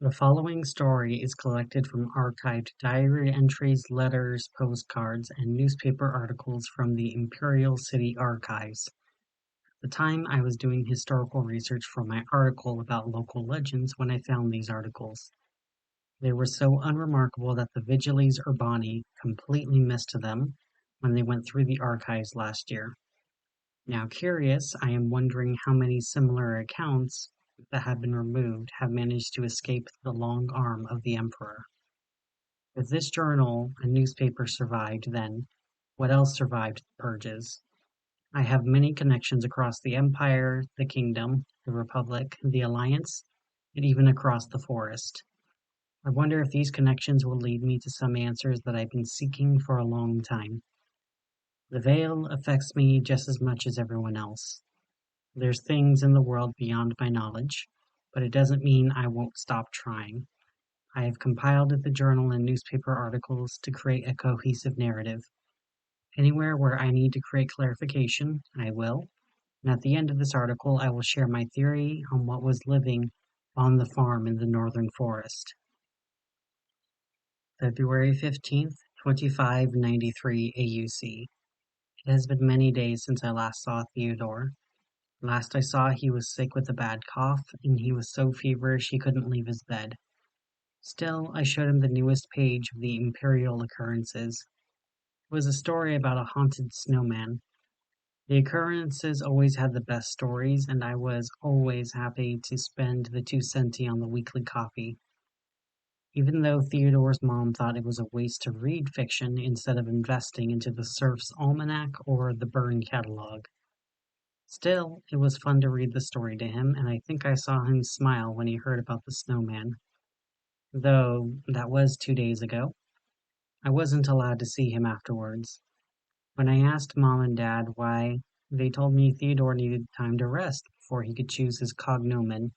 The following story is collected from archived diary entries, letters, postcards, and newspaper articles from the Imperial City Archives. At the time, I was doing historical research for my article about local legends when I found these articles. They were so unremarkable that the Vigiles Urbani completely missed them when they went through the archives last year. Now curious, I am wondering how many similar accounts that have been removed have managed to escape the long arm of the Emperor. If this journal and newspaper survived then, what else survived the purges? I have many connections across the Empire, the Kingdom, the Republic, the Alliance, and even across the forest. I wonder if these connections will lead me to some answers that I've been seeking for a long time. The veil affects me just as much as everyone else. There's things in the world beyond my knowledge, but it doesn't mean I won't stop trying. I have compiled the journal and newspaper articles to create a cohesive narrative. Anywhere where I need to create clarification, I will. And at the end of this article, I will share my theory on what was living on the farm in the northern forest. February 15th, 2593 AUC. It has been many days since I last saw Theodore. Last I saw, he was sick with a bad cough, and he was so feverish he couldn't leave his bed. Still, I showed him the newest page of the Imperial Occurrences. It was a story about a haunted snowman. The occurrences always had the best stories, and I was always happy to spend the 2 centi on the weekly copy. Even though Theodore's mom thought it was a waste to read fiction instead of investing into the Serf's Almanac or the Burn catalog. Still, it was fun to read the story to him, and I think I saw him smile when he heard about the snowman. Though that was 2 days ago. I wasn't allowed to see him afterwards. When I asked Mom and Dad why, they told me Theodore needed time to rest before he could choose his cognomen.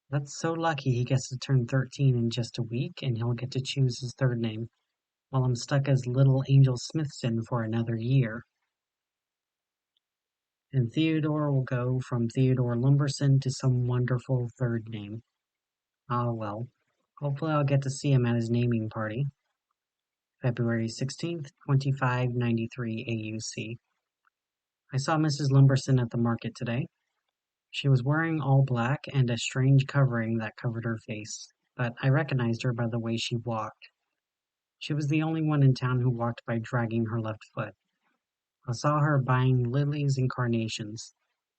That's so lucky he gets to turn 13 in just a week and he'll get to choose his third name, while I'm stuck as Little Angel Smithson for another year. And Theodore will go from Theodore Lumberson to some wonderful third name. Ah well, hopefully I'll get to see him at his naming party. February 16th, 2593 AUC. I saw Mrs. Lumberson at the market today. She was wearing all black and a strange covering that covered her face, but I recognized her by the way she walked. She was the only one in town who walked by dragging her left foot. I saw her buying lilies and carnations.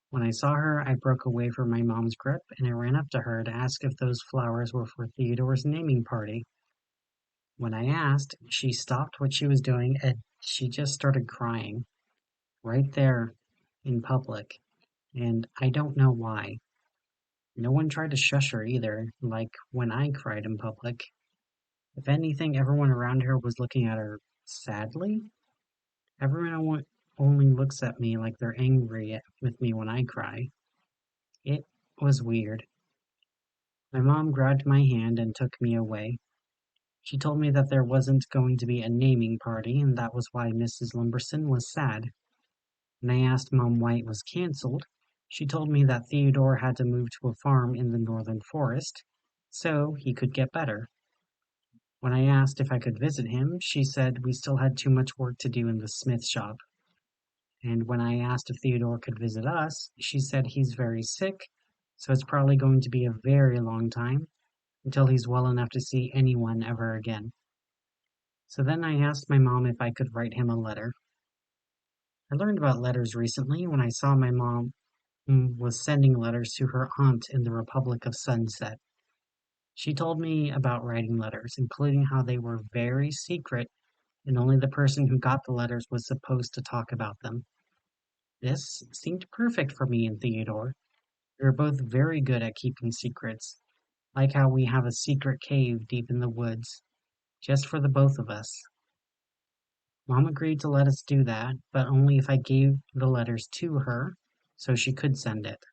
When I saw her, I broke away from my mom's grip and I ran up to her to ask if those flowers were for Theodore's naming party. When I asked, she stopped what she was doing and she just started crying. Right there, in public. And I don't know why. No one tried to shush her either, like when I cried in public. If anything, everyone around her was looking at her sadly. Everyone only looks at me like they're angry with me when I cry. It was weird. My mom grabbed my hand and took me away. She told me that there wasn't going to be a naming party, and that was why Mrs. Lumberson was sad. When I asked Mom why it was cancelled, she told me that Theodore had to move to a farm in the northern forest, so he could get better. When I asked if I could visit him, she said we still had too much work to do in the smith shop. And when I asked if Theodore could visit us, she said he's very sick, so it's probably going to be a very long time until he's well enough to see anyone ever again. So then I asked my mom if I could write him a letter. I learned about letters recently when I saw my mom was sending letters to her aunt in the Republic of Sunset. She told me about writing letters, including how they were very secret and only the person who got the letters was supposed to talk about them. This seemed perfect for me and Theodore. We were both very good at keeping secrets, like how we have a secret cave deep in the woods, just for the both of us. Mom agreed to let us do that, but only if I gave the letters to her so she could send it.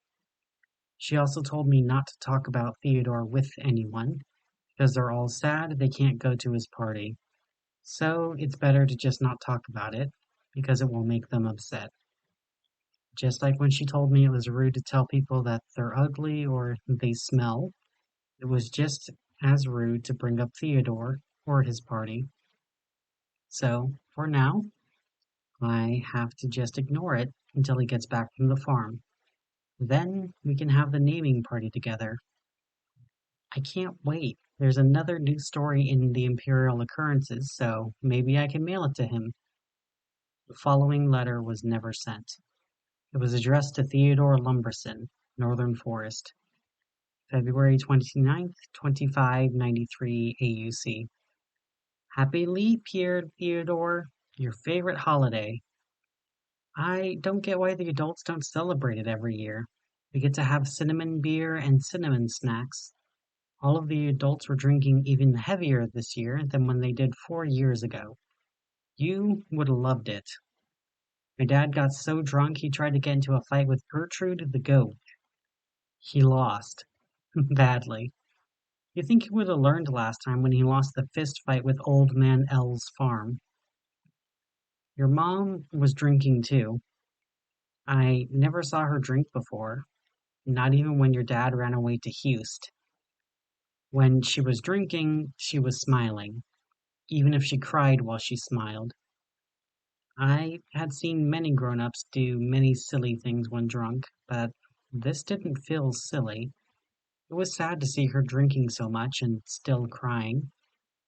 She also told me not to talk about Theodore with anyone, because they're all sad they can't go to his party. So it's better to just not talk about it, because it will make them upset. Just like when she told me it was rude to tell people that they're ugly or they smell, it was just as rude to bring up Theodore or his party. So, for now, I have to just ignore it until he gets back from the farm. Then we can have the naming party together. I can't wait. There's another new story in the Imperial Occurrences, so maybe I can mail it to him. The following letter was never sent. It was addressed to Theodore Lumberson, Northern Forest, February 29th, 2593 AUC. Happy Leap Year, Theodore, your favorite holiday. I don't get why the adults don't celebrate it every year. We get to have cinnamon beer and cinnamon snacks. All of the adults were drinking even heavier this year than when they did 4 years ago. You would have loved it. My dad got so drunk he tried to get into a fight with Gertrude the goat. He lost. Badly. You think he would have learned last time when he lost the fist fight with Old Man L's farm. Your mom was drinking too. I never saw her drink before, not even when your dad ran away to Houston. When she was drinking, she was smiling, even if she cried while she smiled. I had seen many grown-ups do many silly things when drunk, but this didn't feel silly. It was sad to see her drinking so much and still crying,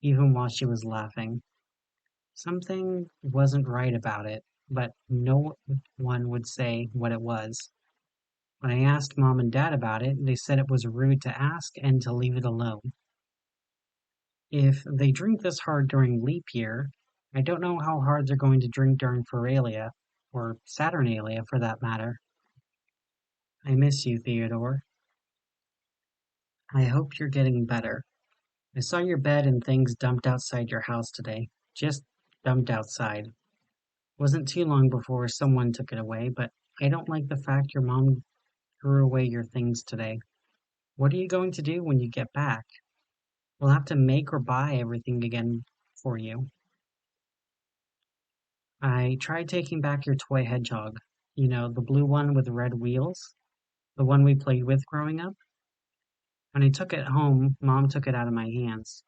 even while she was laughing. Something wasn't right about it, but no one would say what it was. When I asked Mom and Dad about it, they said it was rude to ask and to leave it alone. If they drink this hard during leap year, I don't know how hard they're going to drink during Feralia, or Saturnalia for that matter. I miss you, Theodore. I hope you're getting better. I saw your bed and things dumped outside your house today. Just dumped outside. Wasn't too long before someone took it away, but I don't like the fact your mom threw away your things today. What are you going to do when you get back? We'll have to make or buy everything again for you. I tried taking back your toy hedgehog. You know, the blue one with red wheels? The one we played with growing up? When I took it home, Mom took it out of my hands.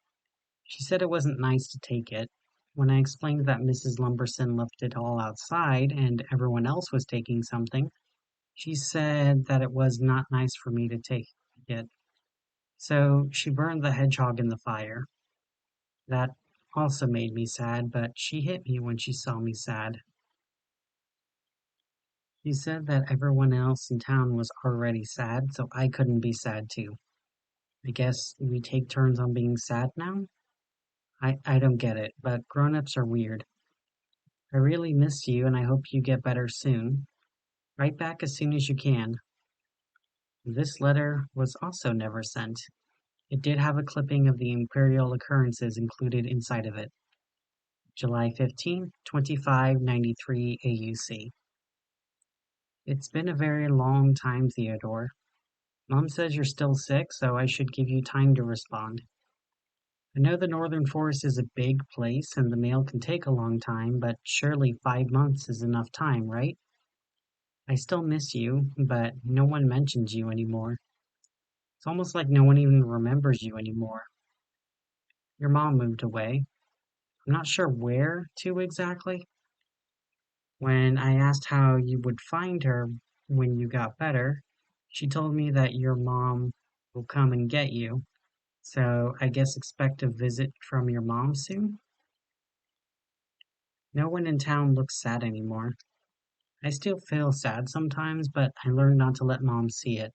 She said it wasn't nice to take it. When I explained that Mrs. Lumberson left it all outside and everyone else was taking something, she said that it was not nice for me to take it. So she burned the hedgehog in the fire. That also made me sad, but she hit me when she saw me sad. She said that everyone else in town was already sad, so I couldn't be sad too. I guess we take turns on being sad now? I don't get it, but grown-ups are weird. I really miss you and I hope you get better soon. Write back as soon as you can. This letter was also never sent. It did have a clipping of the Imperial Occurrences included inside of it. July 15th, 2593 AUC. It's been a very long time, Theodore. Mom says you're still sick, so I should give you time to respond. I know the Northern Forest is a big place and the mail can take a long time, but surely 5 months is enough time, right? I still miss you, but no one mentions you anymore. It's almost like no one even remembers you anymore. Your mom moved away. I'm not sure where to exactly. When I asked how you would find her when you got better, she told me that your mom will come and get you. So I guess expect a visit from your mom soon? No one in town looks sad anymore. I still feel sad sometimes, but I learned not to let mom see it.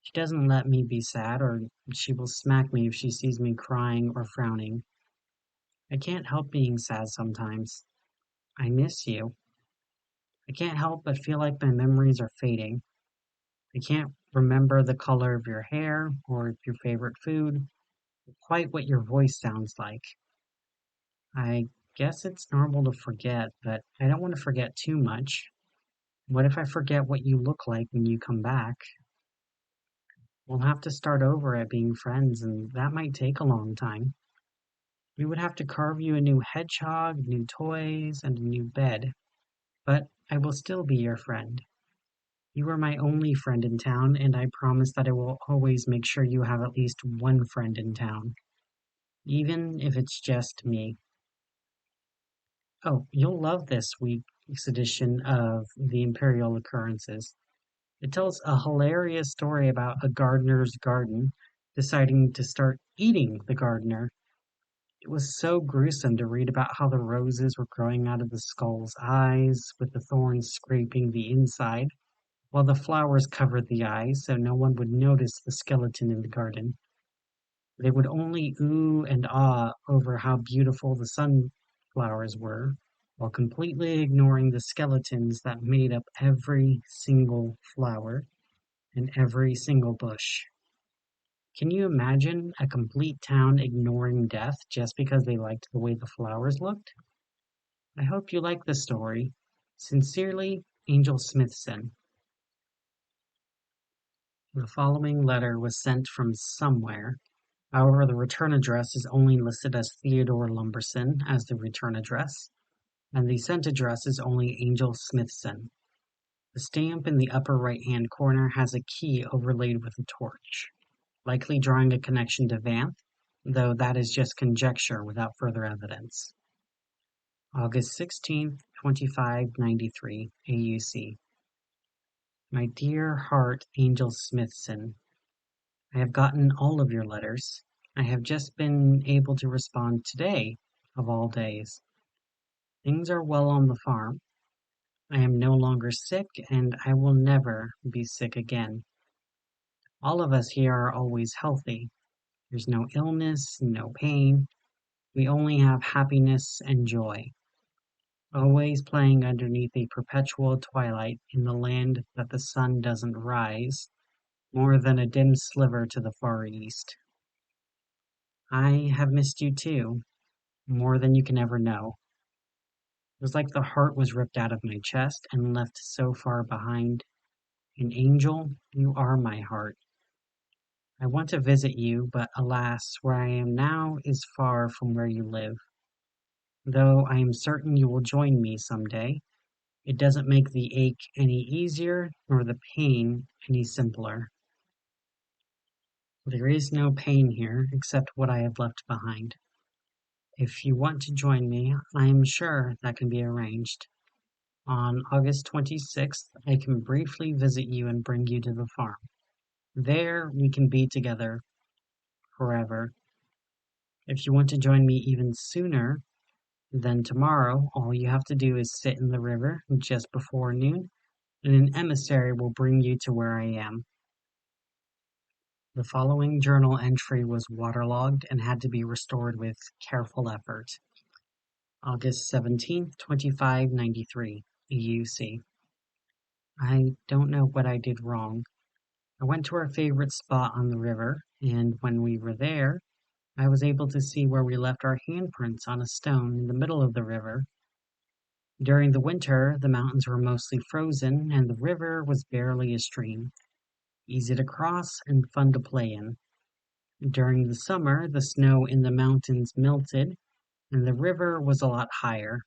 She doesn't let me be sad, or she will smack me if she sees me crying or frowning. I can't help being sad sometimes. I miss you. I can't help but feel like my memories are fading. I can't remember the color of your hair or your favorite food, or quite what your voice sounds like. I guess it's normal to forget, but I don't want to forget too much. What if I forget what you look like when you come back? We'll have to start over at being friends, and that might take a long time. We would have to carve you a new hedgehog, new toys, and a new bed. But I will still be your friend. You are my only friend in town, and I promise that I will always make sure you have at least one friend in town, even if it's just me. Oh, you'll love this week's edition of the Imperial Occurrences. It tells a hilarious story about a gardener's garden deciding to start eating the gardener. It was so gruesome to read about how the roses were growing out of the skull's eyes, with the thorns scraping the inside, while the flowers covered the eyes so no one would notice the skeleton in the garden. They would only ooh and ah over how beautiful the sunflowers were, while completely ignoring the skeletons that made up every single flower and every single bush. Can you imagine a complete town ignoring death just because they liked the way the flowers looked? I hope you like the story. Sincerely, Angel Smithson. The following letter was sent from somewhere. However, the return address is only listed as Theodore Lumberson as the return address, and the sent address is only Angel Smithson. The stamp in the upper right-hand corner has a key overlaid with a torch, likely drawing a connection to Vanth, though that is just conjecture without further evidence. August 16th, 2593, AUC. My dear heart, Angel Smithson, I have gotten all of your letters. I have just been able to respond today, of all days. Things are well on the farm. I am no longer sick, and I will never be sick again. All of us here are always healthy. There's no illness, no pain. We only have happiness and joy. Always playing underneath a perpetual twilight in the land that the sun doesn't rise, more than a dim sliver to the far east. I have missed you too, more than you can ever know. It was like the heart was ripped out of my chest and left so far behind. An angel, you are my heart. I want to visit you, but alas, where I am now is far from where you live. Though I am certain you will join me some day, it doesn't make the ache any easier nor the pain any simpler. There is no pain here except what I have left behind. If you want to join me, I am sure that can be arranged. On August 26th, I can briefly visit you and bring you to the farm. There we can be together forever. If you want to join me even sooner than tomorrow, all you have to do is sit in the river just before noon, and an emissary will bring you to where I am. The following journal entry was waterlogged and had to be restored with careful effort. August 17th, 2593, EUC. I don't know what I did wrong. I went to our favorite spot on the river, and when we were there, I was able to see where we left our handprints on a stone in the middle of the river. During the winter, the mountains were mostly frozen, and the river was barely a stream, easy to cross and fun to play in. During the summer, the snow in the mountains melted, and the river was a lot higher.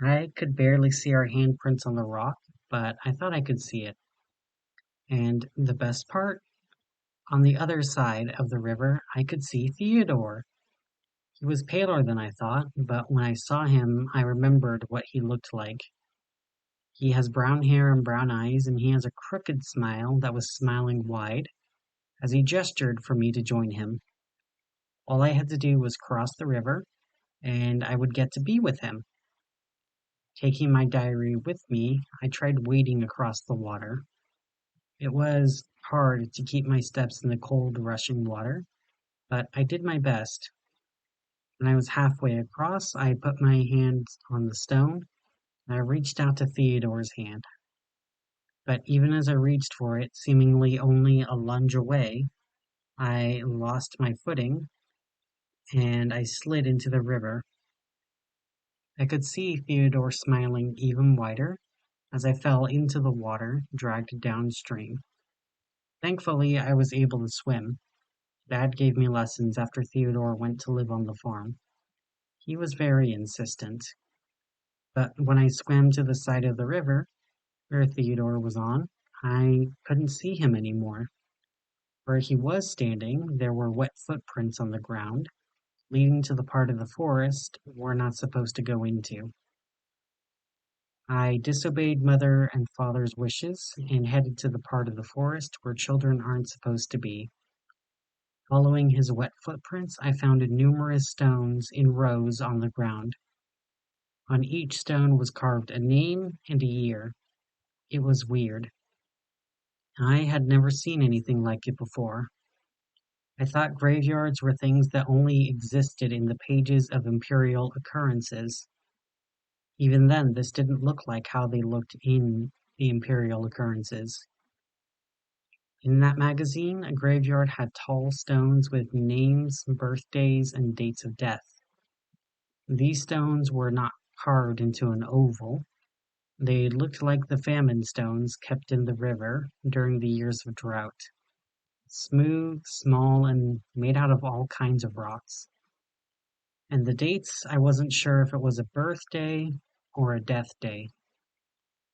I could barely see our handprints on the rock, but I thought I could see it. And the best part? On the other side of the river, I could see Theodore. He was paler than I thought, but when I saw him, I remembered what he looked like. He has brown hair and brown eyes, and he has a crooked smile that was smiling wide as he gestured for me to join him. All I had to do was cross the river, and I would get to be with him. Taking my diary with me, I tried wading across the water. It was hard to keep my steps in the cold, rushing water, but I did my best. When I was halfway across, I put my hand on the stone, and I reached out to Theodore's hand. But even as I reached for it, seemingly only a lunge away, I lost my footing, and I slid into the river. I could see Theodore smiling even wider as I fell into the water, dragged downstream. Thankfully, I was able to swim. Dad gave me lessons after Theodore went to live on the farm. He was very insistent. But when I swam to the side of the river, where Theodore was on, I couldn't see him anymore. Where he was standing, there were wet footprints on the ground, leading to the part of the forest we're not supposed to go into. I disobeyed mother and father's wishes and headed to the part of the forest where children aren't supposed to be. Following his wet footprints, I found numerous stones in rows on the ground. On each stone was carved a name and a year. It was weird. I had never seen anything like it before. I thought graveyards were things that only existed in the pages of imperial occurrences. Even then, this didn't look like how they looked in the imperial occurrences. In that magazine, a graveyard had tall stones with names, birthdays, and dates of death. These stones were not carved into an oval. They looked like the famine stones kept in the river during the years of drought. Smooth, small, and made out of all kinds of rocks. And the dates, I wasn't sure if it was a birthday or a death day.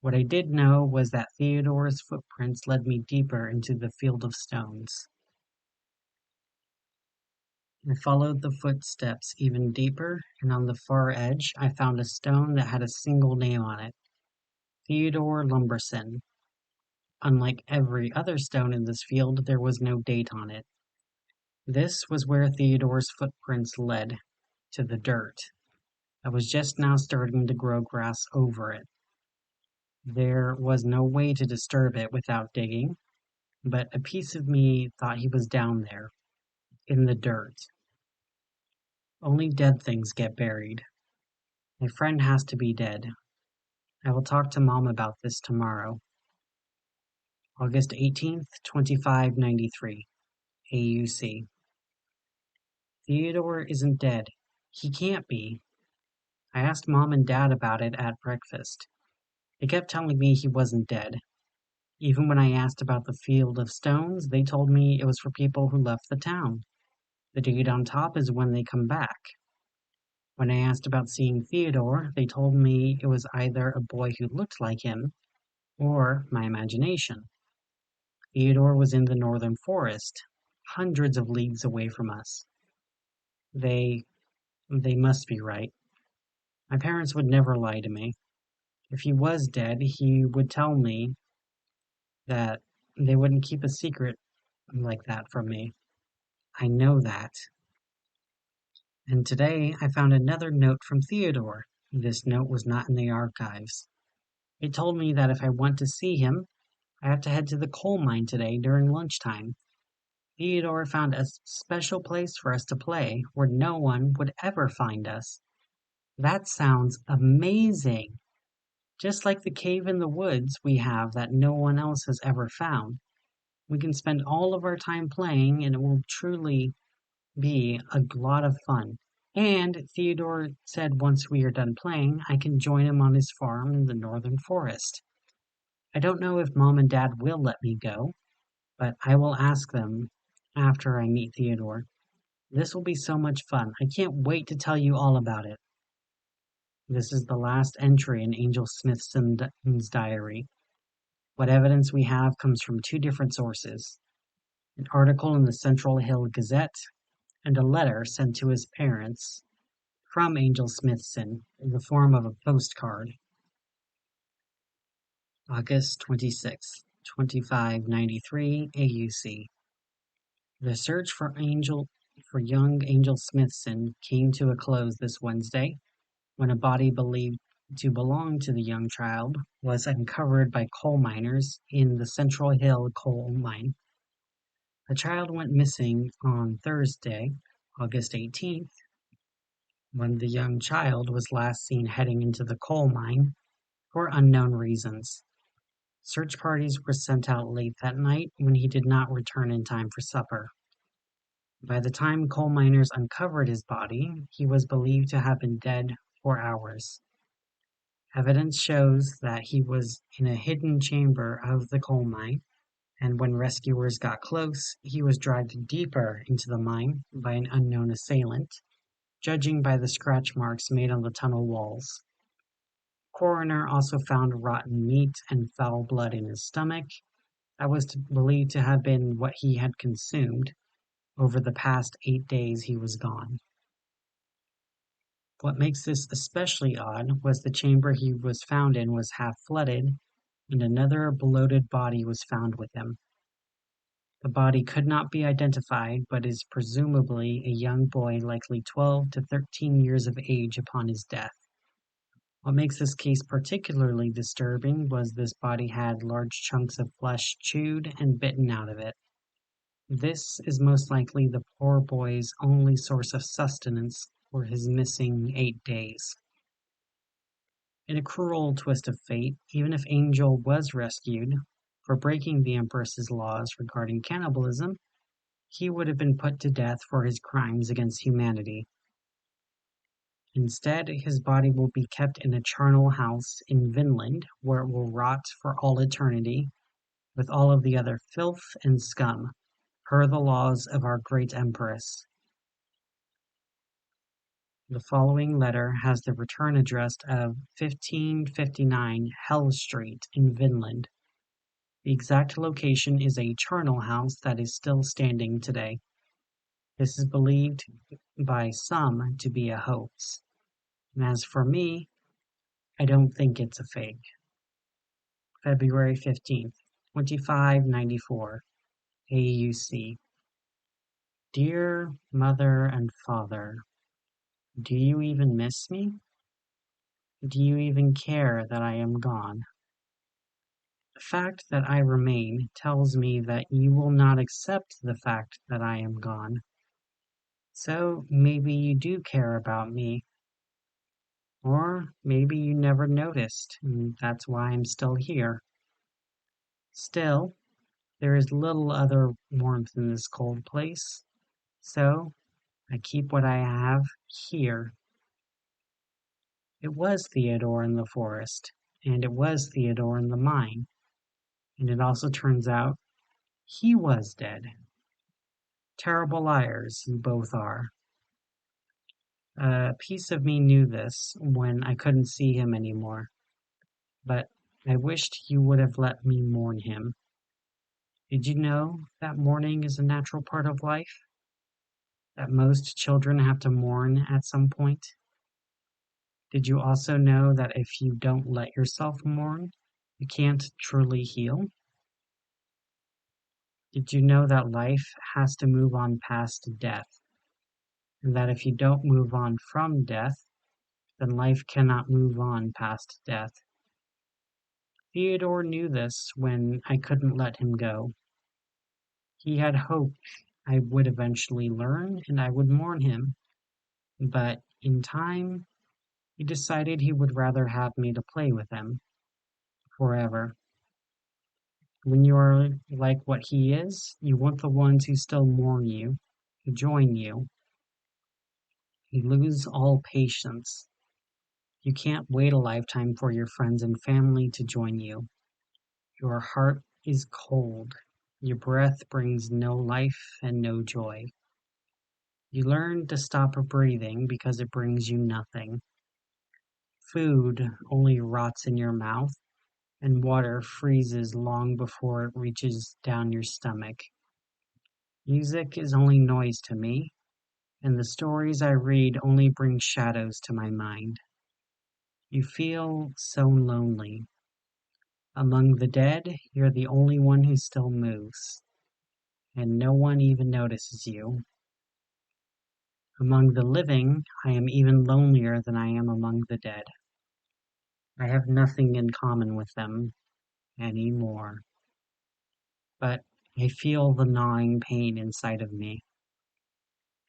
What I did know was that Theodore's footprints led me deeper into the field of stones. I followed the footsteps even deeper, and on the far edge I found a stone that had a single name on it, Theodore Lumberson. Unlike every other stone in this field, there was no date on it. This was where Theodore's footprints led, to the dirt. I was just now starting to grow grass over it. There was no way to disturb it without digging, but a piece of me thought he was down there, in the dirt. Only dead things get buried. My friend has to be dead. I will talk to Mom about this tomorrow. August 18th, 2593. AUC. Theodore isn't dead. He can't be. I asked Mom and Dad about it at breakfast. They kept telling me he wasn't dead. Even when I asked about the field of stones, they told me it was for people who left the town. The date on top is when they come back. When I asked about seeing Theodore, they told me it was either a boy who looked like him or my imagination. Theodore was in the northern forest, hundreds of leagues away from us. They must be right. My parents would never lie to me. If he was dead, he would tell me that they wouldn't keep a secret like that from me. I know that. And today I found another note from Theodore. This note was not in the archives. It told me that if I want to see him, I have to head to the coal mine today during lunchtime. Theodore found a special place for us to play where no one would ever find us. That sounds amazing! Just like the cave in the woods we have that no one else has ever found. We can spend all of our time playing and it will truly be a lot of fun. And Theodore said once we are done playing, I can join him on his farm in the northern forest. I don't know if Mom and Dad will let me go, but I will ask them after I meet Theodore. This will be so much fun. I can't wait to tell you all about it. This is the last entry in Angel Smithson's diary. What evidence we have comes from two different sources. An article in the Central Hill Gazette and a letter sent to his parents from Angel Smithson in the form of a postcard. August 26, 2593 AUC. The search for young Angel Smithson came to a close this Wednesday when a body believed to belong to the young child was uncovered by coal miners in the Central Hill coal mine. The child went missing on Thursday, August 18th, when the young child was last seen heading into the coal mine for unknown reasons. Search parties were sent out late that night when he did not return in time for supper. By the time coal miners uncovered his body, he was believed to have been dead for hours. Evidence shows that he was in a hidden chamber of the coal mine, and when rescuers got close, he was dragged deeper into the mine by an unknown assailant, judging by the scratch marks made on the tunnel walls. Coroner also found rotten meat and foul blood in his stomach, That was believed to have been what he had consumed over the past 8 days he was gone. What makes this especially odd was the chamber he was found in was half flooded, and another bloated body was found with him. The body could not be identified, but is presumably a young boy likely 12 to 13 years of age upon his death. What makes this case particularly disturbing was this body had large chunks of flesh chewed and bitten out of it. This is most likely the poor boy's only source of sustenance for his missing 8 days. In a cruel twist of fate, even if Angel was rescued for breaking the Empress's laws regarding cannibalism, he would have been put to death for his crimes against humanity. Instead, his body will be kept in a charnel house in Vinland, where it will rot for all eternity, with all of the other filth and scum, per the laws of our great Empress. The following letter has the return address of 1559 Hell Street in Vinland. The exact location is a charnel house that is still standing today. This is believed by some to be a hoax. And as for me, I don't think it's a fake. February 15th, 2594, AUC. Dear Mother and Father, do you even miss me? Do you even care that I am gone? The fact that I remain tells me that you will not accept the fact that I am gone. So maybe you do care about me. Or maybe you never noticed, and that's why I'm still here. Still, there is little other warmth in this cold place, so I keep what I have here. It was Theodore in the forest, and it was Theodore in the mine, and it also turns out he was dead. Terrible liars you both are. A piece of me knew this when I couldn't see him anymore, but I wished you would have let me mourn him. Did you know that mourning is a natural part of life? That most children have to mourn at some point? Did you also know that if you don't let yourself mourn, you can't truly heal? Did you know that life has to move on past death? And that if you don't move on from death, then life cannot move on past death? Theodore knew this when I couldn't let him go. He had hoped I would eventually learn and I would mourn him. But in time, he decided he would rather have me to play with him forever. When you are like what he is, you want the ones who still mourn you to join you. You lose all patience. You can't wait a lifetime for your friends and family to join you. Your heart is cold. Your breath brings no life and no joy. You learn to stop breathing because it brings you nothing. Food only rots in your mouth, and water freezes long before it reaches down your stomach. Music is only noise to me, and the stories I read only bring shadows to my mind. You feel so lonely. Among the dead, you're the only one who still moves, and no one even notices you. Among the living, I am even lonelier than I am among the dead. I have nothing in common with them anymore. But I feel the gnawing pain inside of me.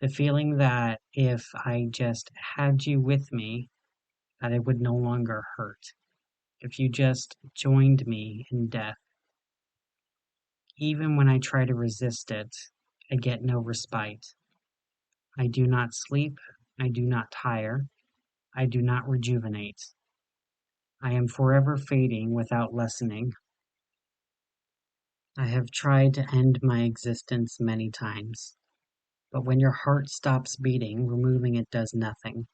The feeling that if I just had you with me, that it would no longer hurt. If you just joined me in death. Even when I try to resist it, I get no respite. I do not sleep, I do not tire, I do not rejuvenate. I am forever fading without lessening. I have tried to end my existence many times, but when your heart stops beating, removing it does nothing.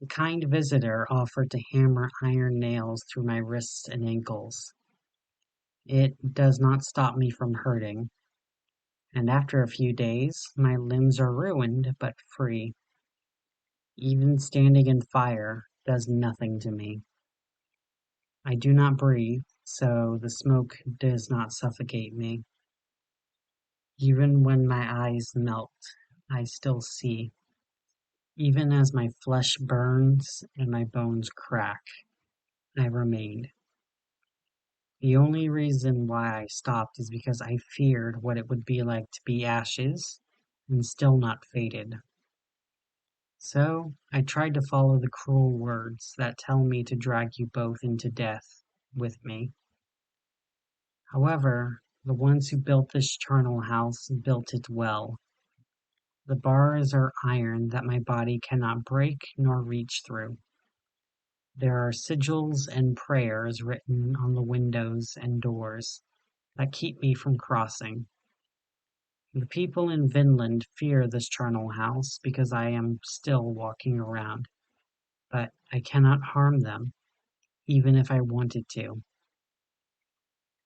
The kind visitor offered to hammer iron nails through my wrists and ankles. It does not stop me from hurting, and after a few days, my limbs are ruined but free. Even standing in fire does nothing to me. I do not breathe, so the smoke does not suffocate me. Even when my eyes melt, I still see. Even as my flesh burns and my bones crack, I remained. The only reason why I stopped is because I feared what it would be like to be ashes and still not faded. So I tried to follow the cruel words that tell me to drag you both into death with me. However, the ones who built this charnel house built it well. The bars are iron that my body cannot break nor reach through. There are sigils and prayers written on the windows and doors that keep me from crossing. The people in Vinland fear this charnel house because I am still walking around, but I cannot harm them, even if I wanted to.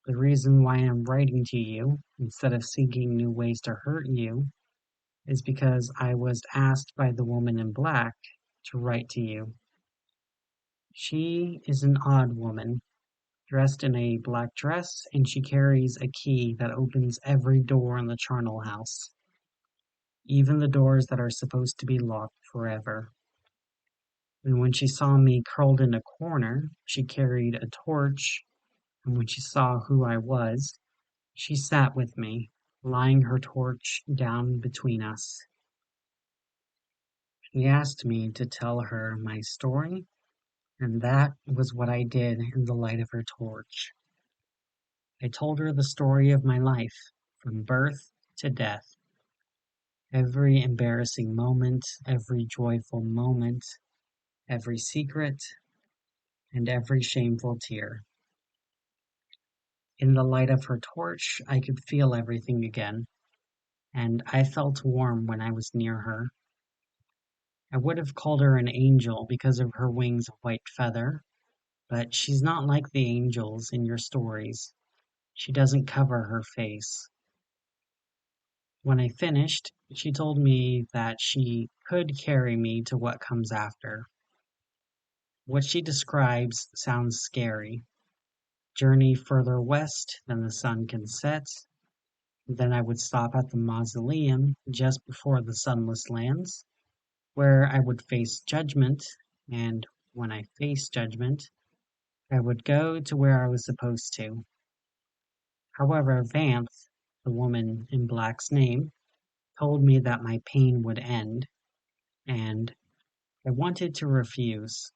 The reason why I'm writing to you, instead of seeking new ways to hurt you, is because I was asked by the woman in black to write to you. She is an odd woman, dressed in a black dress, and she carries a key that opens every door in the charnel house, even the doors that are supposed to be locked forever. And when she saw me curled in a corner, she carried a torch, and when she saw who I was, she sat with me, lying her torch down between us. She asked me to tell her my story, and that was what I did in the light of her torch. I told her the story of my life, from birth to death. Every embarrassing moment, every joyful moment, every secret, and every shameful tear. In the light of her torch, I could feel everything again, and I felt warm when I was near her. I would have called her an angel because of her wings of white feather, but she's not like the angels in your stories. She doesn't cover her face. When I finished, she told me that she could carry me to what comes after. What she describes sounds scary. Journey further west than the sun can set. Then I would stop at the mausoleum just before the sunless lands, where I would face judgment, and when I faced judgment, I would go to where I was supposed to. However, Vanth, the woman in black's name, told me that my pain would end, and I wanted to refuse.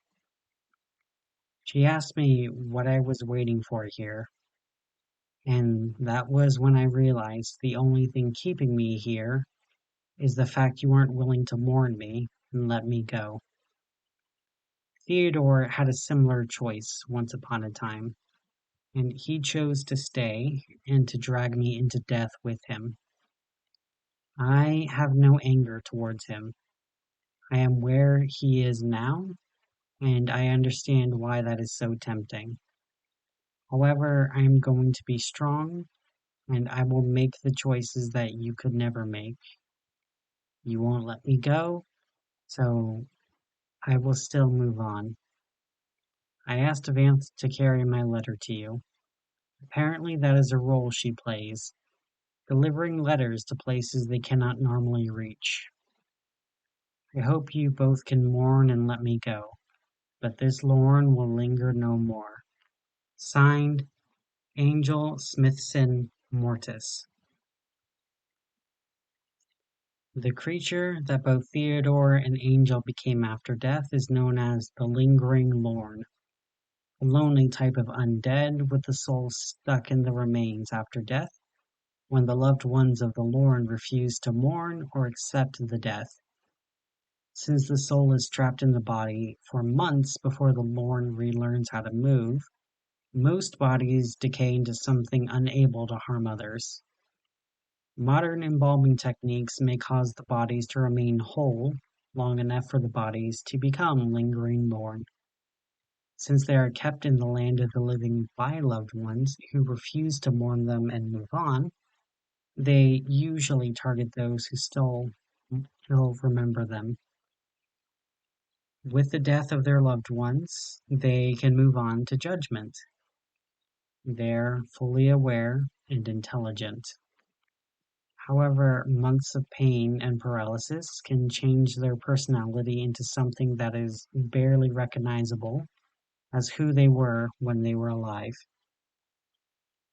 She asked me what I was waiting for here, and that was when I realized the only thing keeping me here is the fact you aren't willing to mourn me and let me go. Theodore had a similar choice once upon a time, and he chose to stay and to drag me into death with him. I have no anger towards him. I am where he is now, and I understand why that is so tempting. However, I am going to be strong, and I will make the choices that you could never make. You won't let me go, so I will still move on. I asked Vance to carry my letter to you. Apparently that is a role she plays, delivering letters to places they cannot normally reach. I hope you both can mourn and let me go, but this Lourn will linger no more. Signed, Angel Smithson Mortis. The creature that both Theodore and Angel became after death is known as the Lingering Lourn, a lonely type of undead with the soul stuck in the remains after death, when the loved ones of the Lourn refuse to mourn or accept the death. Since the soul is trapped in the body for months before the Lourn relearns how to move, most bodies decay into something unable to harm others. Modern embalming techniques may cause the bodies to remain whole long enough for the bodies to become lingering Lourn. Since they are kept in the land of the living by loved ones who refuse to mourn them and move on, they usually target those who still remember them. With the death of their loved ones, they can move on to judgment. They're fully aware and intelligent. However, months of pain and paralysis can change their personality into something that is barely recognizable as who they were when they were alive.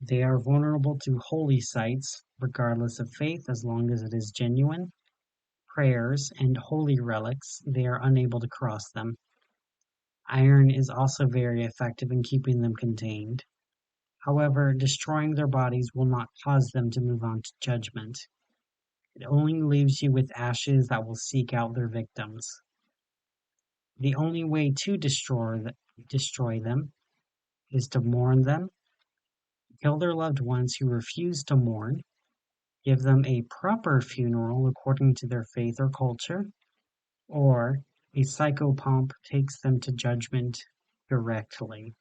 They are vulnerable to holy sites, regardless of faith, as long as it is genuine. Prayers and holy relics, they are unable to cross them. Iron is also very effective in keeping them contained. However, destroying their bodies will not cause them to move on to judgment. It only leaves you with ashes that will seek out their victims. The only way to destroy them is to mourn them, kill their loved ones who refuse to mourn, give them a proper funeral according to their faith or culture, or a psychopomp takes them to judgment directly.